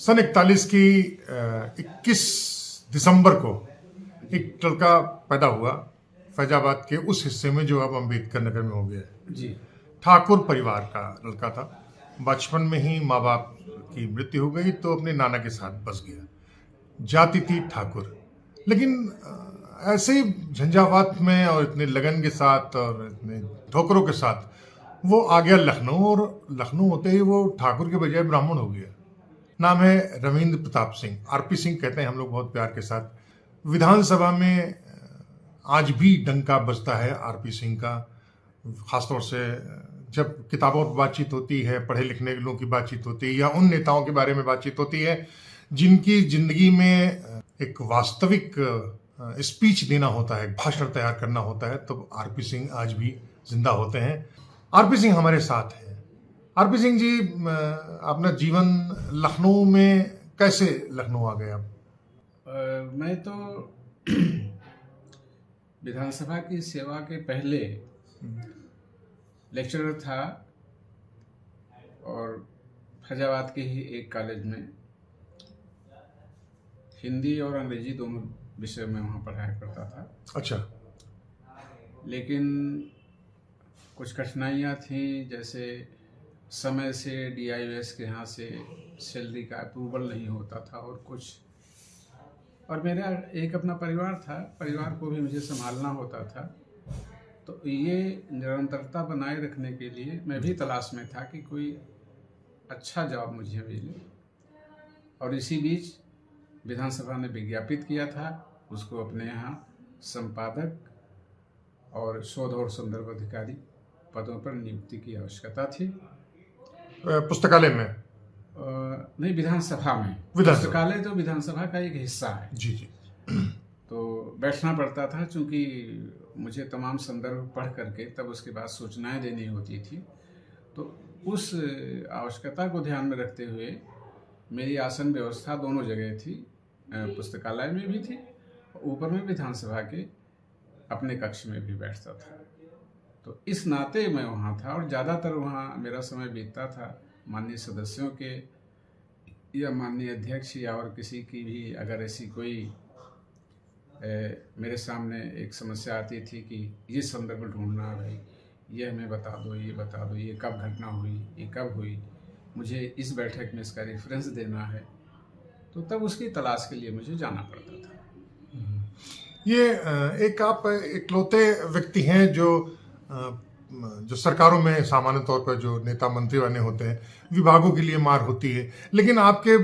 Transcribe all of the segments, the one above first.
सन 41 की 21 दिसंबर को एक लड़का पैदा हुआ फैजाबाद के उस हिस्से में जो अब अम्बेडकर नगर में हो गया है। जी। ठाकुर परिवार का लड़का था। बचपन में ही माँ बाप की मृत्यु हो गई तो अपने नाना के साथ बस गया। जाति थी ठाकुर, लेकिन ऐसे ही झंझावात में और इतने लगन के साथ और इतने ठोकरों के साथ वो आ गया लखनऊ, और लखनऊ होते ही वो ठाकुर के बजाय ब्राह्मण हो गया। नाम है रविंद्र प्रताप सिंह, आरपी सिंह कहते हैं हम लोग बहुत प्यार के साथ। विधानसभा में आज भी डंका बजता है आरपी सिंह का, खासतौर से जब किताबों पर बातचीत होती है, पढ़े लिखने के लोगों की बातचीत होती है, या उन नेताओं के बारे में बातचीत होती है जिनकी जिंदगी में एक वास्तविक स्पीच देना होता है, भाषण तैयार करना होता है, तो आरपी सिंह आज भी जिंदा होते हैं। आरपी सिंह हमारे साथ हैं। आरपी सिंह जी, अपना जीवन लखनऊ में कैसे लखनऊ आ गए आप? मैं तो विधानसभा की सेवा के पहले लेक्चरर था और फैजाबाद के ही एक कॉलेज में हिंदी और अंग्रेजी दोनों विषय में वहाँ पढ़ाया करता था। अच्छा। लेकिन कुछ कठिनाइयाँ थीं, जैसे समय से DIOS के यहाँ से सैलरी का अप्रूवल नहीं होता था और मेरा एक अपना परिवार था, परिवार को भी मुझे संभालना होता था। तो ये निरंतरता बनाए रखने के लिए मैं भी तलाश में था कि कोई अच्छा जॉब मुझे मिले, और इसी बीच विधानसभा ने विज्ञापित किया था उसको अपने यहाँ संपादक और शोध और संदर्भ अधिकारी पदों पर नियुक्ति की आवश्यकता थी। पुस्तकालय में? नहीं, विधानसभा में। पुस्तकालय तो विधानसभा का एक हिस्सा है। जी जी। तो बैठना पड़ता था, चूंकि मुझे तमाम संदर्भ पढ़ करके तब उसके बाद सूचनाएं देनी होती थी। तो उस आवश्यकता को ध्यान में रखते हुए मेरी आसन व्यवस्था दोनों जगह थी, पुस्तकालय में भी थी, ऊपर में विधानसभा के अपने कक्ष में भी बैठता था। तो इस नाते मैं वहाँ था और ज़्यादातर वहाँ मेरा समय बीतता था माननीय सदस्यों के या माननीय अध्यक्ष या और किसी की भी अगर ऐसी कोई मेरे सामने एक समस्या आती थी कि ये संदर्भ ढूंढना, भाई ये हमें बता दो, ये बता दो, ये कब घटना हुई, ये कब हुई, मुझे इस बैठक में इसका रेफरेंस देना है, तो तब उसकी तलाश के लिए मुझे जाना पड़ता था। ये एक आप इकलौते व्यक्ति हैं जो सरकारों में सामान्य तौर पर जो नेता मंत्री बने होते हैं, विभागों के लिए मार होती है, लेकिन आपके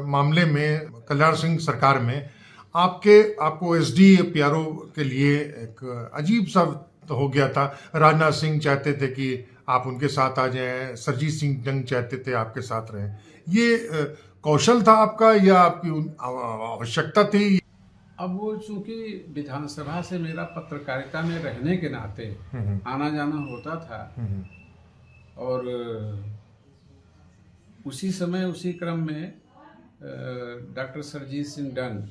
मामले में कल्याण सिंह सरकार में आपको SD PRO के लिए एक अजीब सा तो हो गया था। राजनाथ सिंह चाहते थे कि आप उनके साथ आ जाएं, सरजीत सिंह जंग चाहते थे आपके साथ रहें। ये कौशल था आपका या आपकी आवश्यकता थी? अब वो चूंकि विधानसभा से मेरा पत्रकारिता में रहने के नाते आना जाना होता था, और उसी समय उसी क्रम में डॉक्टर सरजीत सिंह डंग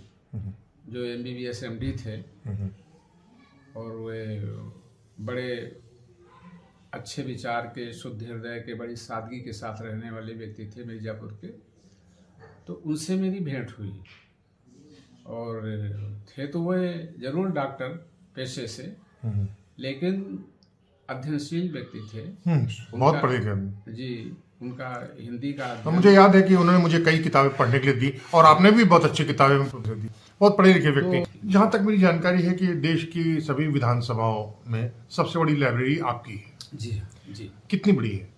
जो MBBS MD थे और वे बड़े अच्छे विचार के, शुद्ध हृदय के, बड़ी सादगी के साथ रहने वाले व्यक्ति थे मिर्जापुर के। तो उनसे मेरी भेंट हुई, और थे तो वह जरूर डॉक्टर पेशे से, लेकिन अध्ययनशील व्यक्ति थे। बहुत पढ़े लिखे। जी, उनका हिंदी का तो मुझे याद है कि उन्होंने मुझे कई किताबें पढ़ने के लिए दी, और आपने भी बहुत अच्छी किताबें दी। बहुत पढ़े लिखे व्यक्ति। तो जहाँ तक मेरी जानकारी है कि देश की सभी विधानसभाओं में सबसे बड़ी लाइब्रेरी आपकी है। जी जी। कितनी बड़ी है?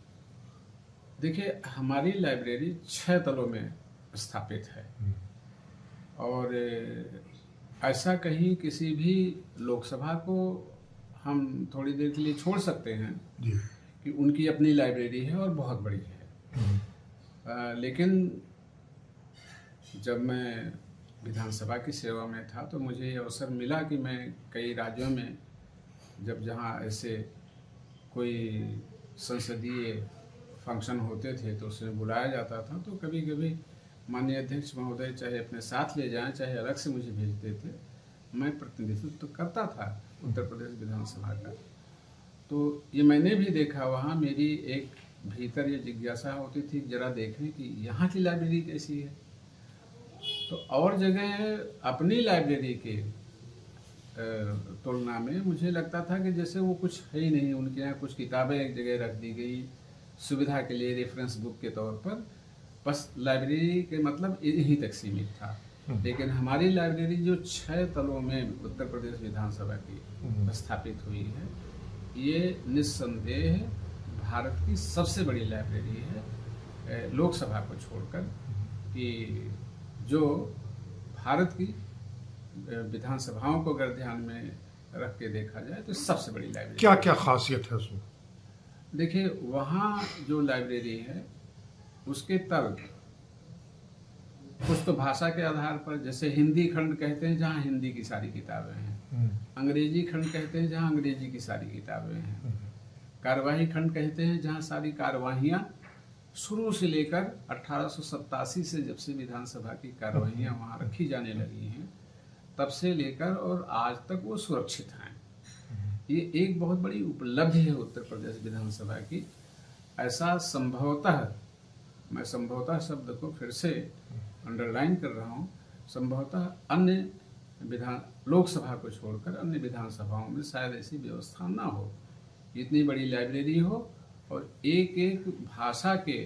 देखिए, हमारी लाइब्रेरी 6 तलों में स्थापित है, और ऐसा कहीं किसी भी लोकसभा को हम थोड़ी देर के लिए छोड़ सकते हैं जी, कि उनकी अपनी लाइब्रेरी है और बहुत बड़ी है। लेकिन जब मैं विधानसभा की सेवा में था तो मुझे ये अवसर मिला कि मैं कई राज्यों में जहाँ ऐसे कोई संसदीय फंक्शन होते थे तो उसमें बुलाया जाता था, तो कभी कभी माननीय अध्यक्ष महोदय चाहे अपने साथ ले जाएं, चाहे अलग से मुझे भेजते थे, मैं प्रतिनिधित्व तो करता था उत्तर प्रदेश विधानसभा का। तो ये मैंने भी देखा, वहाँ मेरी एक भीतर ये जिज्ञासा होती थी जरा देखने की यहाँ की लाइब्रेरी कैसी है, तो और जगह अपनी लाइब्रेरी के तुलना में मुझे लगता था कि जैसे वो कुछ है ही नहीं, उनके यहाँ कुछ किताबें एक जगह रख दी गई सुविधा के लिए, रेफरेंस बुक के तौर पर, बस लाइब्रेरी के मतलब यहीं तक सीमित था। लेकिन हमारी लाइब्रेरी जो 6 तलों में उत्तर प्रदेश विधानसभा की स्थापित हुई है, ये निस्संदेह भारत की सबसे बड़ी लाइब्रेरी है लोकसभा को छोड़कर, कि जो भारत की विधानसभाओं को अगर ध्यान में रख के देखा जाए तो सबसे बड़ी लाइब्रेरी। क्या क्या खासियत है उसमें? देखिए, वहाँ जो लाइब्रेरी है उसके तल कुछ तो भाषा के आधार पर, जैसे हिंदी खंड कहते हैं जहाँ हिंदी की सारी किताबें हैं, अंग्रेजी खंड कहते हैं जहाँ अंग्रेजी की सारी किताबें हैं, कार्यवाही खंड कहते हैं जहाँ सारी कार्यवाहियाँ शुरू से लेकर 1887 से, जब से विधानसभा की कार्यवाहियाँ वहाँ रखी जाने लगी हैं, तब से लेकर और आज तक वो सुरक्षित हैं। ये एक बहुत बड़ी उपलब्धि है उत्तर प्रदेश विधानसभा की। ऐसा संभवतः, मैं संभवतः शब्द को फिर से अंडरलाइन कर रहा हूँ, संभवतः अन्य लोकसभा को छोड़कर अन्य विधानसभाओं में शायद ऐसी व्यवस्था ना हो, इतनी बड़ी लाइब्रेरी हो और एक एक भाषा के,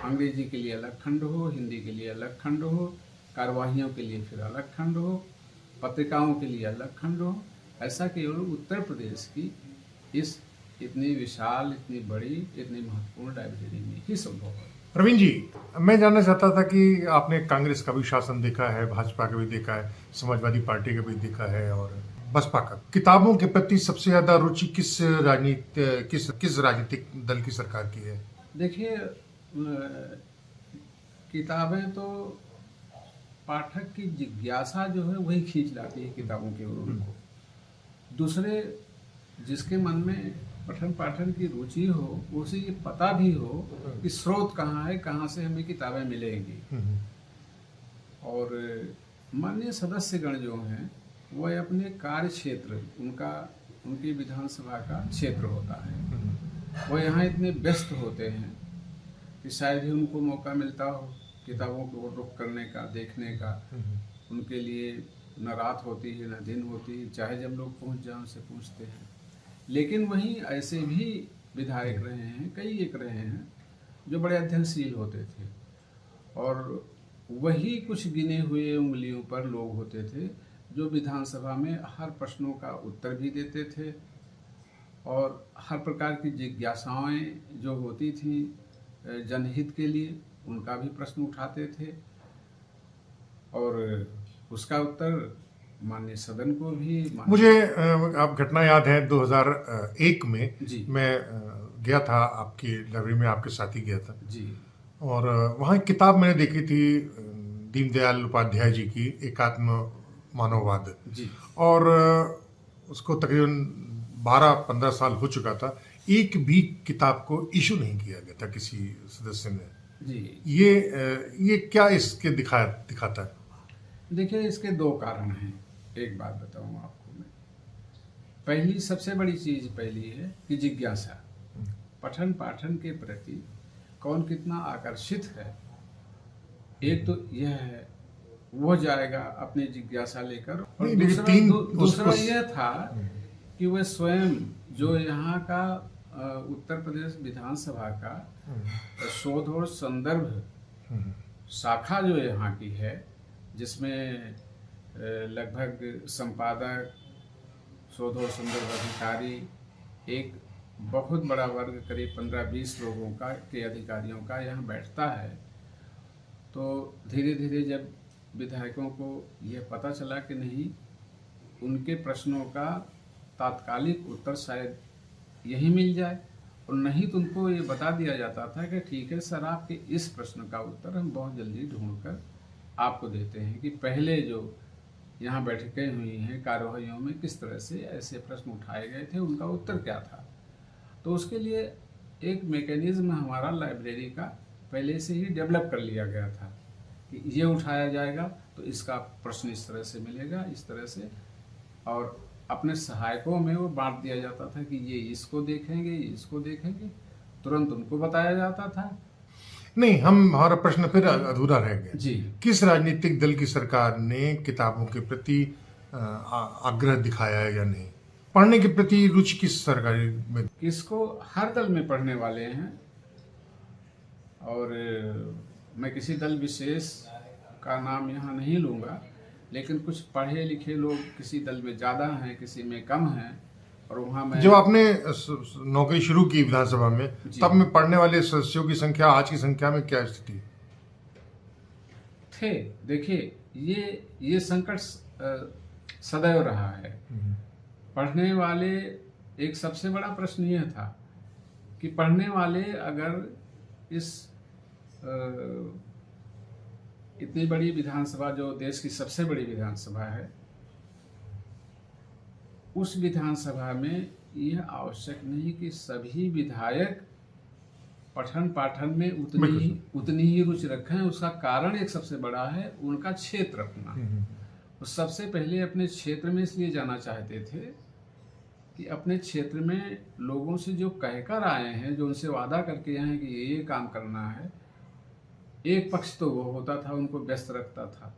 अंग्रेजी के लिए अलग खंड हो, हिंदी के लिए अलग खंड हो, कार्यवाहियों के लिए फिर अलग खंड हो, पत्रिकाओं के लिए अलग खंड हो। ऐसा केवल उत्तर प्रदेश की इस इतनी विशाल, इतनी बड़ी, इतनी महत्वपूर्ण लाइब्रेरी में ही संभव है। प्रवीण जी, मैं जानना चाहता था कि आपने कांग्रेस का भी शासन देखा है, भाजपा का भी देखा है, समाजवादी पार्टी का भी देखा है और बसपा का। किताबों के प्रति सबसे ज्यादा रुचि किस राजनीतिक दल की सरकार की है? देखिए, किताबें तो पाठक की जिज्ञासा जो है वही खींच लाती है किताबों के ओर उनको। दूसरे जिसके मन में पठन पाठन की रुचि हो, उसे ये पता भी हो कि स्रोत कहाँ है, कहाँ से हमें किताबें मिलेंगी। और माननीय सदस्यगण जो हैं वह अपने कार्य क्षेत्र, उनकी विधानसभा का क्षेत्र होता है, वो यहाँ इतने व्यस्त होते हैं कि शायद ही उनको मौका मिलता हो किताबों को रुख करने का, देखने का। उनके लिए न रात होती है न दिन होती है, चाहे जब लोग पहुँच जाए उनसे पूछते हैं। लेकिन वहीं ऐसे भी विधायक रहे हैं, कई एक रहे हैं जो बड़े अध्ययनशील होते थे, और वही कुछ गिने हुए उंगलियों पर लोग होते थे जो विधानसभा में हर प्रश्नों का उत्तर भी देते थे और हर प्रकार की जिज्ञासाएं जो होती थी जनहित के लिए, उनका भी प्रश्न उठाते थे और उसका उत्तर माननीय सदन को भी। मुझे आप घटना याद है 2001 में जी। मैं गया था आपकी लाइब्रेरी में, आपके साथ ही गया था जी। और वहाँ एक किताब मैंने देखी थी दीनदयाल उपाध्याय जी की, एकात्म मानववाद जी। और उसको तकरीबन 12-15 साल हो चुका था, एक भी किताब को इशू नहीं किया गया था किसी सदस्य ने। जी। ये क्या इसके दिखाता है? देखिए, इसके दो कारण हैं। एक बात बताऊं आपको मैं, पहली सबसे बड़ी चीज पहली है कि जिज्ञासा, पठन पाठन के प्रति कौन कितना आकर्षित है। एक तो यह है, वो जाएगा अपनी जिज्ञासा लेकर, और दूसरा यह था कि वह स्वयं जो यहाँ का उत्तर प्रदेश विधानसभा का शोध और संदर्भ शाखा जो यहाँ की है, जिसमें लगभग संपादक, शोध और संदर्भ अधिकारी, एक बहुत बड़ा वर्ग करीब 15-20 लोगों का के अधिकारियों का यहाँ बैठता है। तो धीरे धीरे जब विधायकों को यह पता चला कि नहीं, उनके प्रश्नों का तात्कालिक उत्तर शायद यही मिल जाए, और नहीं तो उनको ये बता दिया जाता था कि ठीक है सर, आपके इस प्रश्न का उत्तर हम बहुत जल्दी ढूंढकर आपको देते हैं कि पहले जो यहाँ बैठकें हुई हैं कार्यवाहियों में किस तरह से ऐसे प्रश्न उठाए गए थे, उनका उत्तर क्या था। तो उसके लिए एक मैकेनिज्म हमारा लाइब्रेरी का पहले से ही डेवलप कर लिया गया था कि ये उठाया जाएगा तो इसका प्रश्न इस तरह से मिलेगा, इस तरह से, और अपने सहायकों में वो बांट दिया जाता था कि ये इसको देखेंगे, ये इसको देखेंगे, तुरंत उनको बताया जाता था। नहीं, हमारा प्रश्न फिर अधूरा रह गया। जी। किस राजनीतिक दल की सरकार ने किताबों के प्रति आग्रह दिखाया है या नहीं? पढ़ने के प्रति रुचि किस सरकारी में? इसको हर दल में पढ़ने वाले हैं, और मैं किसी दल विशेष का नाम यहाँ नहीं लूँगा, लेकिन कुछ पढ़े लिखे लोग किसी दल में ज़्यादा हैं, किसी में कम हैं, और वहाँ मैं जब आपने नौकरी शुरू की विधानसभा में, जी। तब में पढ़ने वाले सदस्यों की संख्या आज की संख्या में क्या स्थिति है? थे। देखिए, ये संकट सदैव रहा है। पढ़ने वाले, एक सबसे बड़ा प्रश्न यह था कि पढ़ने वाले अगर इस इतनी बड़ी विधानसभा, जो देश की सबसे बड़ी विधानसभा है, उस विधानसभा में यह आवश्यक नहीं कि सभी विधायक पठन पाठन में उतनी ही रुचि रखें। उसका कारण एक सबसे बड़ा है उनका क्षेत्र अपना। वो सबसे पहले अपने क्षेत्र में इसलिए जाना चाहते थे कि अपने क्षेत्र में लोगों से जो कहकर आए हैं, जो उनसे वादा करके आए हैं कि ये काम करना है, एक पक्ष तो वो होता था, उनको व्यस्त रखता था।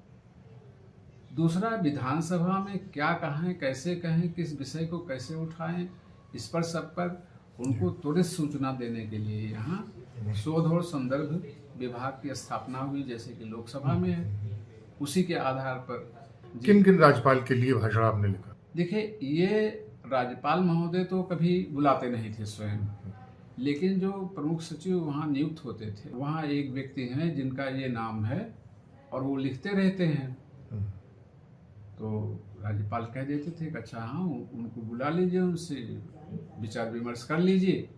दूसरा, विधानसभा में क्या कहें, कैसे कहें, किस विषय को कैसे उठाएं, इस पर सब पर उनको त्वरित सूचना देने के लिए यहाँ शोध और संदर्भ विभाग की स्थापना हुई, जैसे कि लोकसभा में है। उसी के आधार पर किन किन राज्यपाल के लिए भाषण आपने लिखा? देखिए, ये राज्यपाल महोदय तो कभी बुलाते नहीं थे स्वयं, लेकिन जो प्रमुख सचिव वहाँ नियुक्त होते थे, वहाँ एक व्यक्ति हैं जिनका ये नाम है और वो लिखते रहते हैं। तो राज्यपाल कह देते थे कि अच्छा हाँ, उनको बुला लीजिए, उनसे विचार विमर्श कर लीजिए,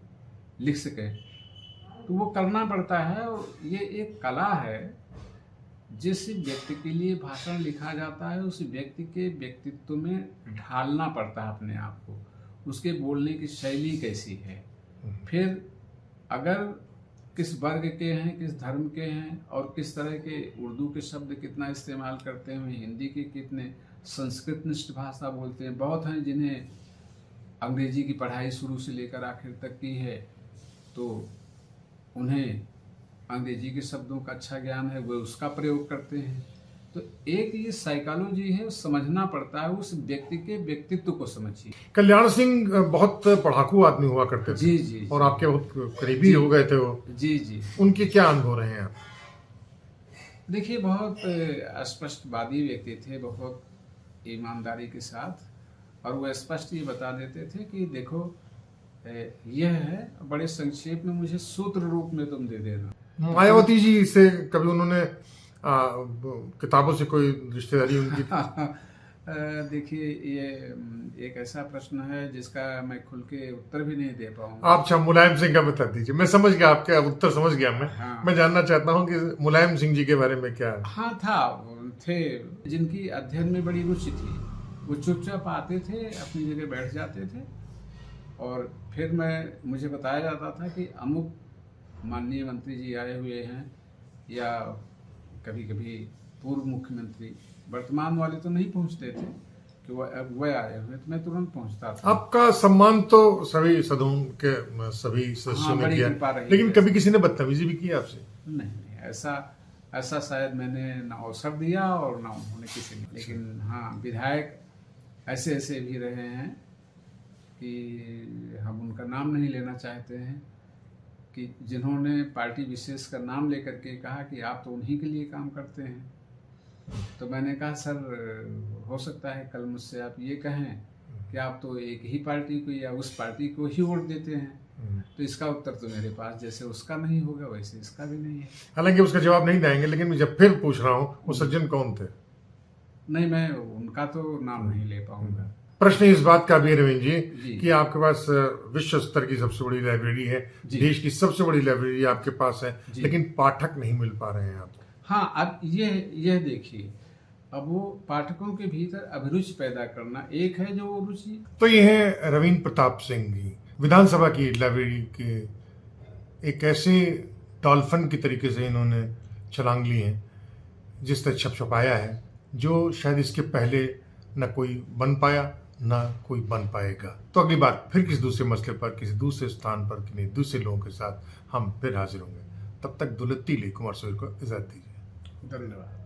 लिख सके। तो वो करना पड़ता है, और ये एक कला है। जिस व्यक्ति के लिए भाषण लिखा जाता है, उस व्यक्ति के व्यक्तित्व में ढालना पड़ता है अपने आप को, उसके बोलने की शैली कैसी है, फिर अगर किस वर्ग के हैं, किस धर्म के हैं, और किस तरह के उर्दू के शब्द कितना इस्तेमाल करते हैं, हिंदी के कितने, संस्कृत निष्ठ भाषा बोलते हैं। बहुत हैं जिन्हें अंग्रेजी की पढ़ाई शुरू से लेकर आखिर तक की है, तो उन्हें अंग्रेजी के शब्दों का अच्छा ज्ञान है, वे उसका प्रयोग करते हैं। तो एक ये साइकोलॉजी है, समझना पड़ता है, उस व्यक्ति के व्यक्तित्व को समझिए। कल्याण सिंह बहुत पढ़ाकू आदमी हुआ करते थे। जी जी। और आपके बहुत करीबी हो गए थे वो। जी जी। उनके क्या अनुभव रहे हैं आप? देखिए, बहुत स्पष्टवादी व्यक्ति थे, बहुत ईमानदारी के साथ, और वो स्पष्ट ये बता देते थे कि देखो यह है, बड़े संक्षेप में मुझे सूत्र रूप में तुम दे देना। मायावती जी से कभी उन्होंने किताबों से कोई रिश्तेदारी उनकी? देखिए, ये एक ऐसा प्रश्न है जिसका मैं खुल के उत्तर भी नहीं दे पाऊंगा। आप मुलायम सिंह का बता दीजिए। मैं समझ गया, आपका उत्तर समझ गया मैं। हाँ। मैं जानना चाहता हूं कि मुलायम सिंह जी के बारे में क्या है? हाँ, थे जिनकी अध्ययन में बड़ी रुचि थी। वो चुपचाप आते थे, अपनी जगह बैठ जाते थे, और फिर मुझे बताया जाता था कि अमुक माननीय मंत्री जी आए हुए हैं, या कभी कभी पूर्व मुख्यमंत्री, वर्तमान वाले तो नहीं पहुंचते थे कि वह आए हुए, तो मैं तुरंत पहुंचता था। आपका सम्मान तो सभी सदन के सभी सदस्यों ने किया, लेकिन कभी किसी ने बदतमीजी भी की आपसे? नहीं, ऐसा शायद मैंने ना अवसर दिया और ना उन्होंने किसी ने। लेकिन हाँ, विधायक ऐसे ऐसे भी रहे हैं कि हम उनका नाम नहीं लेना चाहते हैं, कि जिन्होंने पार्टी विशेष का नाम लेकर के कहा कि आप तो उन्हीं के लिए काम करते हैं। तो मैंने कहा, सर हो सकता है कल मुझसे आप ये कहें कि आप तो एक ही पार्टी को या उस पार्टी को ही वोट देते हैं। तो इसका उत्तर तो मेरे पास जैसे उसका नहीं होगा, वैसे इसका भी नहीं है। हालांकि उसका जवाब नहीं देंगे, लेकिन मैं जब फिर पूछ रहा हूँ, वो सज्जन कौन थे? नहीं, मैं उनका तो नाम नहीं ले पाऊंगा। प्रश्न इस बात का भी है रवीन जी कि आपके पास विश्व स्तर की सबसे बड़ी लाइब्रेरी है, देश की सबसे बड़ी लाइब्रेरी आपके पास है, लेकिन पाठक नहीं मिल पा रहे हैं आपको। हाँ, अब यह देखिए, अब वो पाठकों के भीतर अभिरुचि पैदा करना एक है, जो वो रुचि। तो ये है रवीन प्रताप सिंह जी, विधानसभा की लाइब्रेरी के एक ऐसे डॉल्फिन की तरीके से इन्होंने छलांग ली है, जिस तरह छपछपाया है, जो शायद इसके पहले न कोई बन पाया, ना कोई बन पाएगा। तो अगली बार फिर किसी दूसरे मसले पर, किसी दूसरे स्थान पर, किसी दूसरे लोगों के साथ हम फिर हाजिर होंगे। तब तक दुलत्ती ले कुमार सुरीर को इजाजत दीजिए। धन्यवाद।